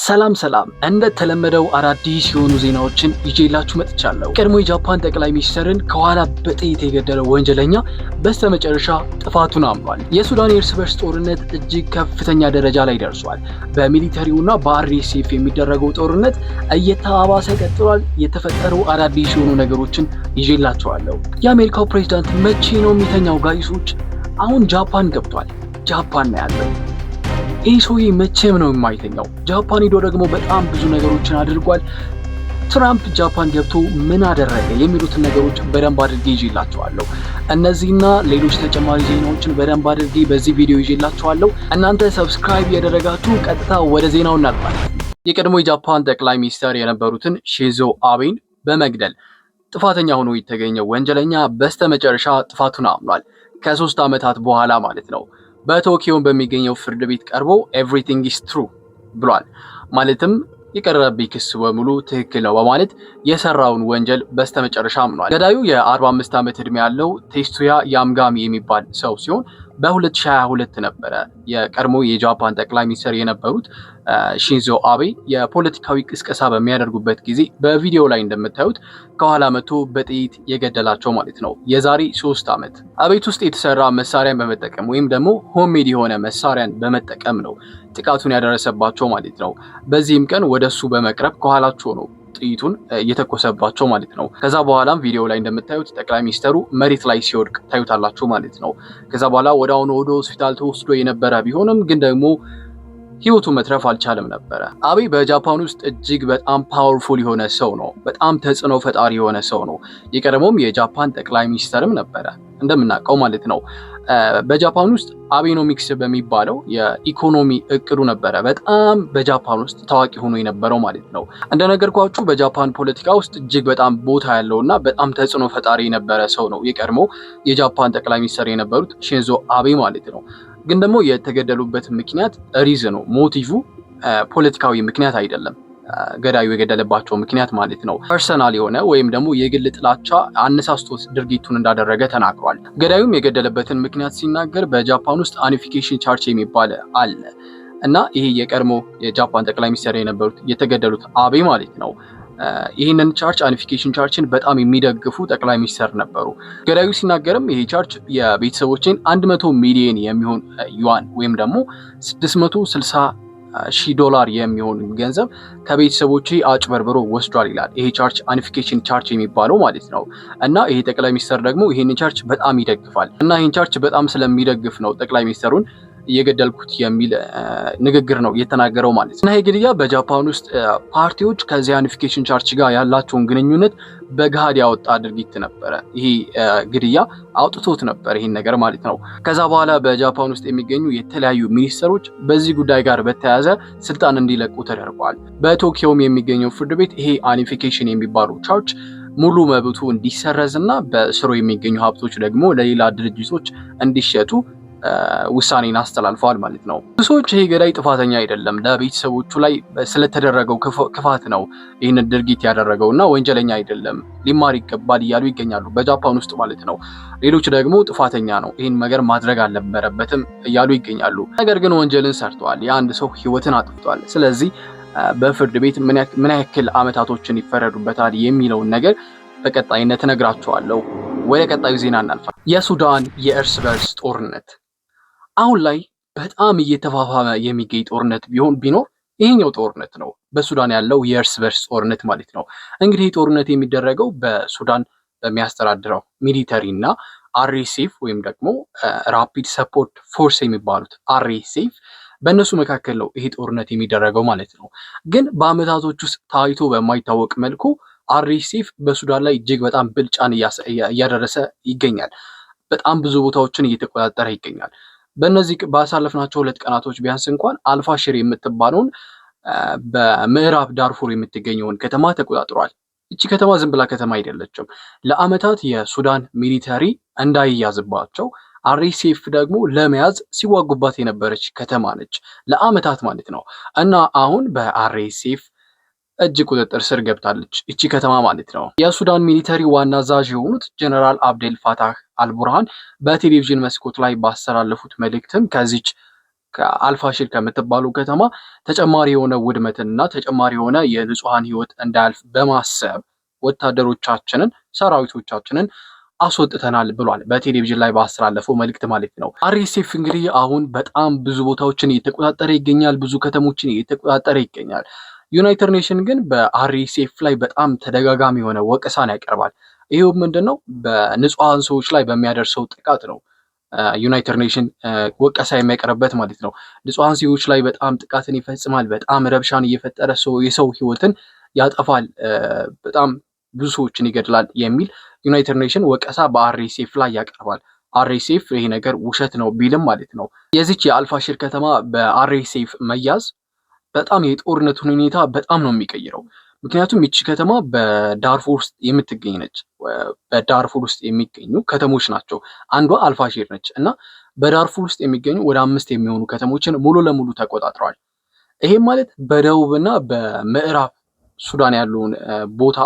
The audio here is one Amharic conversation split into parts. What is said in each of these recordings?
ሰላም እንደተለመደው አዳዲስ የሆኑ ዜናዎችን ይዤላችሁ መጥቻለሁ። ቀድሞ የጃፓን ጠቅላይ ሚኒስትርን ከኋላ በጥይት የገደለው ወንጀለኛ በስተመጨረሻ ጥፋቱን አምኗል። የሱዳን የእርስ በርስ ጦርነት እጅግ ከፍተኛ ደረጃ ላይ ደርሷል። በሚሊተሪውና በአርኤስኤፍ የሚደረገው ጦርነት እየተባባሰ ቀጥሏል። የተፈጠሩ አዳዲስ የሆኑ ነገሮችን ይዤላችኋለሁ። የአሜሪካው ፕሬዝዳንት መቼ ነው የሚተኛው? ጋይሶች አሁን ጃፓን ገብቷል። ጃፓን ነው ያለው። ይህ ሰውዬ መቼም ነው የማይተኛው። ጃፓን ሄዶ ደግሞ በጣም ብዙ ነገሮችን አድርጓል። ትራምፕ ጃፓን ገብቶ ምን አደረገ የሚሉትን ነገሮች በደንብ አድርጌ ይዤላችኋለሁ። እነዚህና ሌሎች ተጨማሪ ዜናዎችን በደንብ አድርጌ በዚህ ቪዲዮ ይዤላችኋለሁ። እናንተ ሰብስክራይብ ያደረጋችሁ ቀጥታ ወደ ዜናው እናልፋለን። የቀድሞ የጃፓን ጠቅላይ ሚኒስትር የነበሩትን ሺንዞ አቤን በመግደል ጥፋተኛ ሆኖ የተገኘው ወንጀለኛ በስተመጨረሻ ጥፋቱን አምኗል። ከ3 ዓመታት በኋላ ማለት ነው። በቶኪዮ በሚገኘው ፍርድ ቤት ቀርቦ ኤቭሪቲንግ ኢዝ ትሩ ብሏል። ማለትም የቀረበው ክስ በሙሉ ትክክል ነው በማለት የሰራውን ወንጀል በስተመጨረሻ አምኗል። ገዳዩ የ45 ዓመት ዕድሜ ያለው ቴሱያ ያማጋሚ የሚባል ሰው ሲሆን በ2022 ነበረ የቀድሞ የጃፓን ጠቅላይ ሚኒስትር የነበሩት ሺንዞ አቤ የፖለቲካዊ ቅስቀሳ በሚያደርጉበት ጊዜ በቪዲዮ ላይ እንደምታዩት ከኋላ መጥቶ በጥይት የገደላቸው ማለት ነው። የዛሬ 3 ዓመት አቤት ውስጥ የተሰራ መሳሪያን በመጠቀም ወይም ደግሞ ሆምሜድ የሆነ መሳሪያን በመጠቀም ነው ጥቃቱን ያደረሰባቸው ማለት ነው። በዚህም ቀን ወደሱ በመቅረብ ከኋላቸው ነው ጥይቱን እየተኮሰባቸው ማለት ነው። ከዛ በኋላም ቪዲዮ ላይ እንደምታዩት ጠቅላይ ሚኒስትሩ መሬት ላይ ሲወድቅ ታዩታላችሁ ማለት ነው። ከዛ በኋላ ወደ ሆስፒታል ተወስዶ የነበረ ቢሆንም ግን ደግሞ ህይወቱ መትረፍ አልቻለም ነበረ። አቤ በጃፓን ውስጥ እጅግ በጣም ፓወርፉል የሆነ ሰው ነው። በጣም ተጽዕኖ ፈጣሪ የሆነ ሰው ነው። የቀደመውም የጃፓን ጠቅላይ ሚኒስትርም ነበረ እንደምናውቀው ማለት ነው። በጃፓን ውስጥ አቤኖሚክስ በሚባለው የኢኮኖሚ እቅዱ ነበረ በጣም በጃፓን ውስጥ ታዋቂ ሆኖ የነበረው ማለት ነው። እንደነገርኳችሁ በጃፓን ፖለቲካ ውስጥ እጅግ በጣም ቦታ ያለውና በጣም ተጽዕኖ ፈጣሪ የነበረ ሰው ነው የቀድሞ የጃፓን ጠቅላይ ሚኒስትር የነበሩት ሺንዞ አቤ ማለት ነው። ግን ደግሞ የተገደሉበት ምክንያት ሪዝኑ ሞቲቭ ፖለቲካዊ ምክንያት አይደለም። ገዳዩ የገደለባቸው ምክንያት ማለት ነው ፐርሰናል የሆነ ወይም ደግሞ የግል ጥላቻ አነሳስቶት ድርጊቱን እንዳደረገ ተናግሯል። ገዳዩም የገደለበትን ምክንያት ሲናገር በጃፓን ውስጥ አኒፊኬሽን ቻርች የሚባል አለ እና ይሄ የቀድሞ የጃፓን ጠቅላይ ሚኒስትር የነበሩት የተገደሉት አቤ ማለት ነው ይህንን ቻርች አኒፊኬሽን ቻርችን በጣም የሚደግፉ ጠቅላይ ሚኒስትር ነበሩ። ገዳዩ ሲናገርም ይሄ ቻርች የቤተሰቦችን 100 ሚሊዮን የሚሆን ዩዋን ወይም ደግሞ $660,000 የሚሆን ገንዘብ ከቤተሰቦቼ አጭበርብሮ ወስዷል ይላል። ይሄ ቻርች አኒፊኬሽን ቻርች የሚባለው ማለት ነው። እና ይሄ ጠቅላይ ሚኒስትር ደግሞ ይሄንን ቻርች በጣም ይደግፋል እና ይሄን ቻርች በጣም ስለሚደግፍ ነው ጠቅላይ ሚኒስትሩን የገደልኩት የሚል ንግግር ነው የተናገረው ማለት ነው። እና ይሄ ግድያ በጃፓን ውስጥ ፓርቲዎች ከዚህ አኒፊኬሽን ቻርች ጋር ያላቸውን ግንኙነት በገሃድ ያወጣ ድርጊት ነበረ። ይሄ ግድያ አውጥቶት ነበር ይሄን ነገር ማለት ነው። ከዛ በኋላ በጃፓን ውስጥ የሚገኙ የተለያዩ ሚኒስትሮች በዚህ ጉዳይ ጋር በተያያዘ ስልጣን እንዲለቁ ተደርጓል። በቶኪዮም የሚገኘው ፍርድ ቤት ይሄ አኒፊኬሽን የሚባለው ቻርች ሙሉ መብቱ እንዲሰረዝና በስሩ የሚገኙ ሀብቶች ደግሞ ለሌላ ድርጅቶች እንዲሸጡ ውሳኔን አስተላልፈዋል ማለት ነው። ብዙዎች ይሄ ገዳይ ጥፋተኛ አይደለም፣ ለቤተሰቦቹ ላይ ስለተደረገው ክፋት ነው ይህንን ድርጊት ያደረገውና ወንጀለኛ አይደለም፣ ሊማር ይገባል እያሉ ይገኛሉ በጃፓን ውስጥ ማለት ነው። ሌሎች ደግሞ ጥፋተኛ ነው፣ ይህን ነገር ማድረግ አልነበረበትም እያሉ ይገኛሉ። ነገር ግን ወንጀልን ሰርተዋል፣ የአንድ ሰው ህይወትን አጥፍቷል። ስለዚህ በፍርድ ቤት ምን ያክል አመታቶችን ይፈረዱበታል የሚለውን ነገር በቀጣይነት እነግራችኋለሁ። ወደ ቀጣዩ ዜና እናልፋለን። የሱዳን የእርስ በርስ ጦርነት አሁን ላይ በጣም እየተፋፋመ የሚገኝ ጦርነት ቢኖር ይሄኛው ጦርነት ነው። በሱዳን ያለው የእርስ በርስ ጦርነት ማለት ነው። እንግዲህ ጦርነት የሚደረገው በሱዳን በሚያስተዳድረው ሚሊተሪ እና አርኤስኤፍ ወይም ደግሞ ራፒድ ሰፖርት ፎርስ የሚባሉት አርኤስኤፍ በእነሱ መካከል ነው ይሄ ጦርነት የሚደረገው ማለት ነው። ግን በአመታቶች ውስጥ ታይቶ በማይታወቅ መልኩ አርኤስኤፍ በሱዳን ላይ እጅግ በጣም ብልጫን እያደረሰ ይገኛል። በጣም ብዙ ቦታዎችን እየተቆጣጠረ ይገኛል። በእነዚህ ባሳለፍናቸው 2 ቀናቶች ቢያንስ እንኳን አልፋሽር የምትባለውን በምዕራብ ዳርፉር የምትገኘውን ከተማ ተቆጣጥሯል። እቺ ከተማ ዝም ብላ ከተማ አይደለችም። ለአመታት የሱዳን ሚሊተሪ እንዳይያዝባቸው አርኤስኤፍ ደግሞ ለመያዝ ሲዋጉባት የነበረች ከተማ ነች ለአመታት ማለት ነው። እና አሁን በአርኤስኤፍ እጅ ቁጥጥር ስር ገብታለች እቺ ከተማ ማለት ነው። የሱዳን ሚሊተሪ ዋና አዛዥ የሆኑት ጀነራል አብዴል ፋታህ አልቡርሃን በቴሌቪዥን መስኮት ላይ ባስተላለፉት መልእክትም ከዚች ከአልፋሽር ከምትባለው ከተማ ተጨማሪ የሆነ ውድመትና ተጨማሪ የሆነ የንጹሃን ህይወት እንዳያልፍ በማሰብ ወታደሮቻችንን ሰራዊቶቻችንን አስወጥተናል ብሏል። በቴሌቪዥን ላይ ባስተላለፈው መልእክት ማለት ነው። አርኤስኤፍ እንግዲህ አሁን በጣም ብዙ ቦታዎችን እየተቆጣጠረ ይገኛል። ብዙ ከተሞችን እየተቆጣጠረ ይገኛል። ዩናይትድ ኔሽን ግን በአርኤስኤፍ ላይ በጣም ተደጋጋሚ የሆነ ወቀሳን ያቀርባል። ይሄው ምንድነው? በንጹሃን ሰዎች ላይ በሚያደርሰው ጥቃት ነው ዩናይትድ ኔሽን ወቀሳ የሚያቀርብበት ማለት ነው። ንጹሃን ሰዎች ላይ በጣም ጥቃትን ይፈጽማል። በጣም ረብሻን እየፈጠረ የሰው ህይወትን ያጠፋል። በጣም ብዙ ሰዎችን ይገድላል የሚል ዩናይትድ ኔሽን ወቀሳ በአርኤስኤፍ ላይ ያቀርባል። አርኤስኤፍ ይሄ ነገር ውሸት ነው ቢልም ማለት ነው። የዚች የአልፋሽር ከተማ በአርኤስኤፍ መያዝ በጣም የጦርነቱን ሁኔታ በጣም ነው የሚቀይረው። ምክንያቱም ይቺ ከተማ በዳርፉር ውስጥ የምትገኝ ነች። በዳርፉር ውስጥ የሚገኙ ከተሞች ናቸው። አንዷ አልፋሽር ነች እና በዳርፉር ውስጥ የሚገኙ ወደ 5 የሚሆኑ ከተሞችን ሙሉ ለሙሉ ተቆጣጥረዋል። ይሄም ማለት በደቡብና በምዕራብ ሱዳን ያለውን ቦታ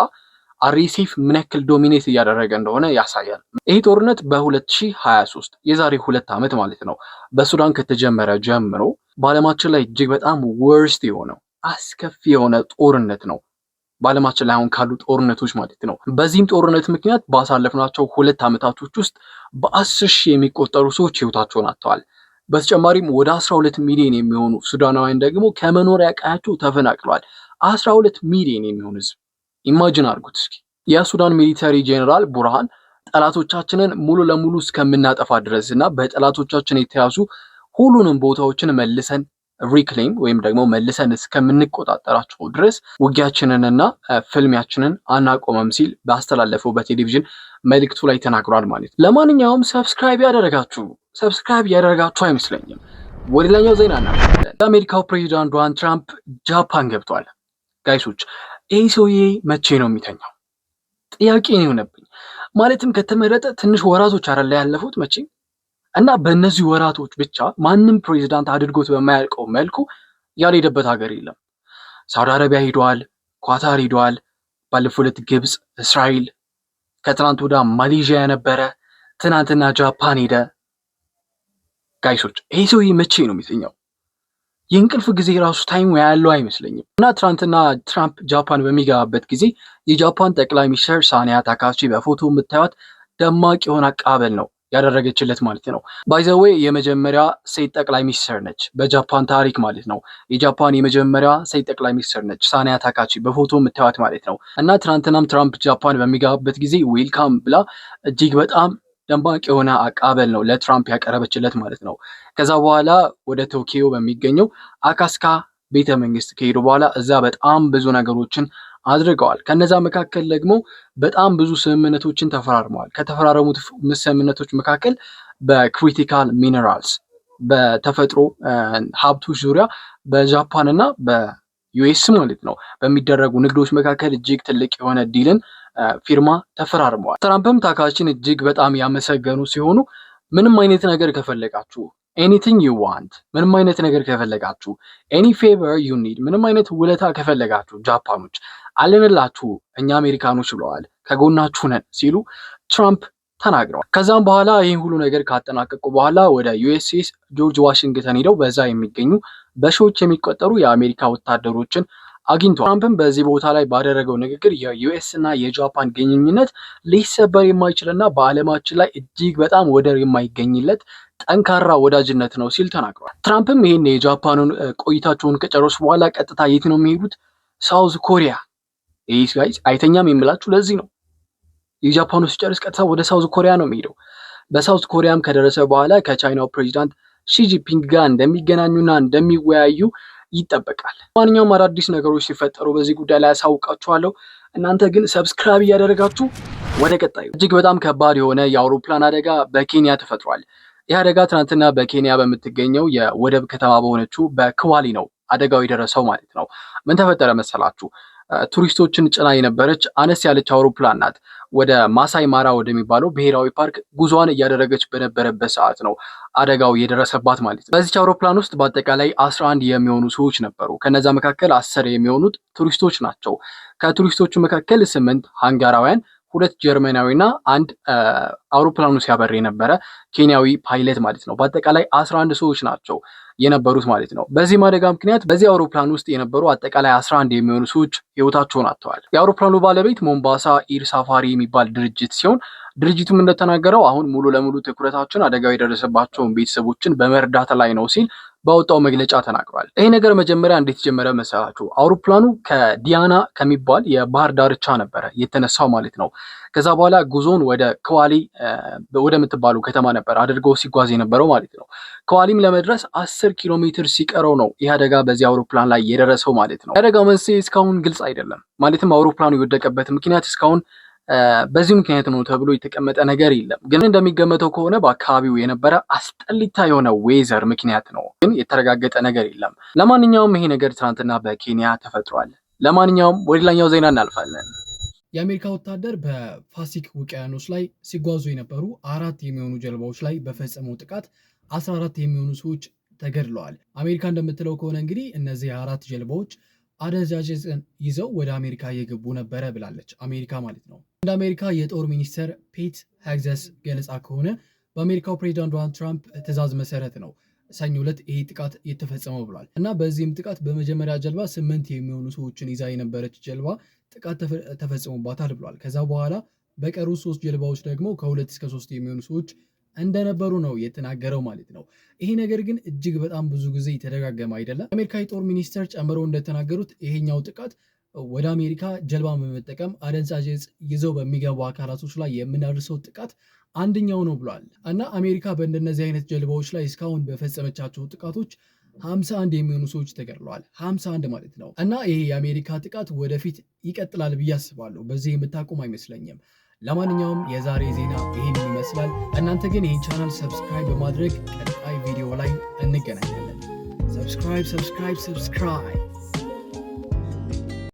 አርኤስኤፍ ምን ያክል ዶሚኔት እያደረገ እንደሆነ ያሳያል። ይህ ጦርነት በ2023 የዛሬ 2 ዓመት ማለት ነው በሱዳን ከተጀመረ ጀምሮ በዓለማችን ላይ እጅግ በጣም ወርስት የሆነው አስከፊ የሆነ ጦርነት ነው። በዓለማችን ላይ አሁን ካሉ ጦርነቶች ማለት ነው። በዚህም ጦርነት ምክንያት ባሳለፍናቸው 2 ዓመታቶች ውስጥ በ10 ሺህ የሚቆጠሩ ሰዎች ህይወታቸውን አጥተዋል። በተጨማሪም ወደ 12 ሚሊዮን የሚሆኑ ሱዳናውያን ደግሞ ከመኖሪያ ቀያቸው ተፈናቅለዋል። 12 ሚሊዮን የሚሆን ህዝብ ኢማጂን አድርጉት እስኪ። የሱዳን ሚሊተሪ ጄኔራል ቡርሃን ጠላቶቻችንን ሙሉ ለሙሉ እስከምናጠፋ ድረስ እና በጠላቶቻችን የተያዙ ሁሉንም ቦታዎችን መልሰን ሪክሌም ወይም ደግሞ መልሰን እስከምንቆጣጠራቸው ድረስ ውጊያችንንና ፍልሚያችንን አናቆመም ሲል ባስተላለፈው በቴሌቪዥን መልእክቱ ላይ ተናግሯል ማለት ነው። ለማንኛውም ሰብስክራይብ ያደረጋችሁ አይመስለኝም። ወደ ሌላኛው ዜና እናልፋለን። የአሜሪካው ፕሬዚዳንት ዶናልድ ትራምፕ ጃፓን ገብቷል። ጋይሶች ይህ ሰውዬ መቼ ነው የሚተኛው? ጥያቄ ነው የሆነብኝ። ማለትም ከተመረጠ ትንሽ ወራቶች አይደለ ያለፉት መቼም እና በእነዚህ ወራቶች ብቻ ማንም ፕሬዚዳንት አድርጎት በማያልቀው መልኩ ያልሄደበት ሀገር የለም። ሳውዲ አረቢያ ሂዷል፣ ኳታር ሂዷል፣ ባለፈው ዕለት ግብፅ፣ እስራኤል፣ ከትናንት ወዲያ ማሌዥያ የነበረ፣ ትናንትና ጃፓን ሄደ። ጋይሶች ይህ ሰውዬ መቼ ነው የሚተኛው? የእንቅልፍ ጊዜ ራሱ ታይሙ ያለው አይመስለኝም። እና ትናንትና ትራምፕ ጃፓን በሚገባበት ጊዜ የጃፓን ጠቅላይ ሚኒስትር ሳኒያ ታካቺ በፎቶ የምታዩት ደማቅ የሆነ አቀባበል ነው ያደረገችለት ማለት ነው። ባይ ዘ ዌይ የመጀመሪያ ሴት ጠቅላይ ሚኒስትር ነች በጃፓን ታሪክ ማለት ነው። የጃፓን የመጀመሪያ ሴት ጠቅላይ ሚኒስትር ነች ሳኒያ ታካቺ በፎቶ የምታዩት ማለት ነው። እና ትናንትናም ትራምፕ ጃፓን በሚገባበት ጊዜ ዌልካም ብላ እጅግ በጣም ደማቅ የሆነ አቀባበል ነው ለትራምፕ ያቀረበችለት ማለት ነው። ከዛ በኋላ ወደ ቶኪዮ በሚገኘው አካስካ ቤተ መንግስት ከሄዱ በኋላ እዛ በጣም ብዙ ነገሮችን አድርገዋል። ከነዛ መካከል ደግሞ በጣም ብዙ ስምምነቶችን ተፈራርመዋል። ከተፈራረሙት ስምምነቶች መካከል በክሪቲካል ሚነራልስ በተፈጥሮ ሀብቶች ዙሪያ በጃፓን እና በዩኤስ ማለት ነው በሚደረጉ ንግዶች መካከል እጅግ ትልቅ የሆነ ዲልን ፊርማ ተፈራርመዋል። ትራምፕም ታካቺን እጅግ በጣም ያመሰገኑ ሲሆኑ ምንም አይነት ነገር ከፈለጋችሁ ኤኒቲንግ ዩ ዋንት ምንም አይነት ነገር ከፈለጋችሁ ኤኒ ፌቨር ዩ ኒድ ምንም አይነት ውለታ ከፈለጋችሁ ጃፓኖች አለንላችሁ እኛ አሜሪካኖች ብለዋል፣ ከጎናችሁ ነን ሲሉ ትራምፕ ተናግረዋል። ከዛም በኋላ ይህን ሁሉ ነገር ካጠናቀቁ በኋላ ወደ ዩኤስኤስ ጆርጅ ዋሽንግተን ሄደው በዛ የሚገኙ በሺዎች የሚቆጠሩ የአሜሪካ ወታደሮችን አግኝቷል። ትራምፕም በዚህ ቦታ ላይ ባደረገው ንግግር የዩኤስ እና የጃፓን ግንኙነት ሊሰበር የማይችልና በዓለማችን ላይ እጅግ በጣም ወደር የማይገኝለት ጠንካራ ወዳጅነት ነው ሲል ተናግሯል። ትራምፕም ይህን የጃፓኑን ቆይታቸውን ከጨረሱ በኋላ ቀጥታ የት ነው የሚሄዱት? ሳውዝ ኮሪያ። ይህ ጋይስ አይተኛም የምላችሁ ለዚህ ነው። የጃፓኑ ሲጨርስ ቀጥታ ወደ ሳውዝ ኮሪያ ነው የሚሄደው። በሳውዝ ኮሪያም ከደረሰ በኋላ ከቻይናው ፕሬዚዳንት ሺጂፒንግ ጋር እንደሚገናኙና እንደሚወያዩ ይጠበቃል። ማንኛውም አዳዲስ ነገሮች ሲፈጠሩ በዚህ ጉዳይ ላይ ያሳውቃችኋለሁ። እናንተ ግን ሰብስክራይብ እያደረጋችሁ ወደ ቀጣዩ እጅግ በጣም ከባድ የሆነ የአውሮፕላን አደጋ በኬንያ ተፈጥሯል። ይህ አደጋ ትናንትና በኬንያ በምትገኘው የወደብ ከተማ በሆነችው በክዋሊ ነው አደጋው የደረሰው ማለት ነው። ምን ተፈጠረ መሰላችሁ? ቱሪስቶችን ጭና የነበረች አነስ ያለች አውሮፕላን ናት። ወደ ማሳይ ማራ ወደሚባለው ብሔራዊ ፓርክ ጉዟን እያደረገች በነበረበት ሰዓት ነው አደጋው የደረሰባት ማለት ነው። በዚች አውሮፕላን ውስጥ በአጠቃላይ 11 የሚሆኑ ሰዎች ነበሩ። ከነዛ መካከል 10 የሚሆኑት ቱሪስቶች ናቸው። ከቱሪስቶቹ መካከል 8 ሃንጋራውያን፣ 2 ጀርመናዊና አንድ አውሮፕላኑ ሲያበር የነበረ ኬንያዊ ፓይለት ማለት ነው። በአጠቃላይ 11 ሰዎች ናቸው የነበሩት ማለት ነው። በዚህ አደጋ ምክንያት በዚህ አውሮፕላን ውስጥ የነበሩ አጠቃላይ 11 የሚሆኑ ሰዎች ህይወታቸውን አጥተዋል። የአውሮፕላኑ ባለቤት ሞምባሳ ኢር ሳፋሪ የሚባል ድርጅት ሲሆን ድርጅቱም እንደተናገረው አሁን ሙሉ ለሙሉ ትኩረታችን አደጋው የደረሰባቸውን ቤተሰቦችን በመርዳት ላይ ነው ሲል ባወጣው መግለጫ ተናግሯል። ይሄ ነገር መጀመሪያ እንዴት ጀመረ መሰላችሁ? አውሮፕላኑ ከዲያና ከሚባል የባህር ዳርቻ ነበረ የተነሳው ማለት ነው። ከዛ በኋላ ጉዞን ወደ ከዋሊ ወደምትባሉ ከተማ ነበር አድርገው ሲጓዝ የነበረው ማለት ነው። ከዋሊም ለመድረስ 10 ኪሎ ሜትር ሲቀረው ነው ይህ አደጋ በዚህ አውሮፕላን ላይ የደረሰው ማለት ነው። የአደጋው መንስኤ እስካሁን ግልጽ አይደለም። ማለትም አውሮፕላኑ የወደቀበት ምክንያት እስካሁን በዚህ ምክንያት ነው ተብሎ የተቀመጠ ነገር የለም። ግን እንደሚገመተው ከሆነ በአካባቢው የነበረ አስጠሊታ የሆነ ዌዘር ምክንያት ነው። ግን የተረጋገጠ ነገር የለም። ለማንኛውም ይሄ ነገር ትናንትና በኬንያ ተፈጥሯል። ለማንኛውም ወደ ሌላኛው ዜና እናልፋለን። የአሜሪካ ወታደር በፓሲፊክ ውቅያኖስ ላይ ሲጓዙ የነበሩ 4 የሚሆኑ ጀልባዎች ላይ በፈጸመው ጥቃት 14 የሚሆኑ ሰዎች ተገድለዋል። አሜሪካ እንደምትለው ከሆነ እንግዲህ እነዚህ 4 ጀልባዎች አደንዛዥ ዕፅን ይዘው ወደ አሜሪካ እየገቡ ነበረ ብላለች አሜሪካ ማለት ነው። እንደ አሜሪካ የጦር ሚኒስትር ፔት ሄግሴት ገለጻ ከሆነ በአሜሪካው ፕሬዚዳንት ዶናልድ ትራምፕ ትዕዛዝ መሰረት ነው ሰኞ ዕለት ይሄ ጥቃት የተፈጸመው ብሏል። እና በዚህም ጥቃት በመጀመሪያ ጀልባ 8 የሚሆኑ ሰዎችን ይዛ የነበረች ጀልባ ጥቃት ተፈጽሞባታል ብሏል። ከዛ በኋላ በቀሩ 3 ጀልባዎች ደግሞ ከ2 እስከ 3 የሚሆኑ ሰዎች እንደነበሩ ነው የተናገረው ማለት ነው። ይሄ ነገር ግን እጅግ በጣም ብዙ ጊዜ የተደጋገመ አይደለም። የአሜሪካ የጦር ሚኒስትር ጨምሮ እንደተናገሩት ይሄኛው ጥቃት ወደ አሜሪካ ጀልባ በመጠቀም አደንዛዥ ዕፅ ይዘው በሚገቡ አካላቶች ላይ የምናደርሰው ጥቃት አንደኛው ነው ብሏል። እና አሜሪካ በእንደነዚህ አይነት ጀልባዎች ላይ እስካሁን በፈጸመቻቸው ጥቃቶች 51 የሚሆኑ ሰዎች ተገድለዋል። 51 ማለት ነው። እና ይሄ የአሜሪካ ጥቃት ወደፊት ይቀጥላል ብዬ አስባለሁ። በዚህ የምታቆም አይመስለኝም። ለማንኛውም የዛሬ ዜና ይሄን ይመስላል። እናንተ ግን ይህን ቻናል ሰብስክራይብ በማድረግ ቀጣይ ቪዲዮ ላይ እንገናኛለን። ሰብስክራይብ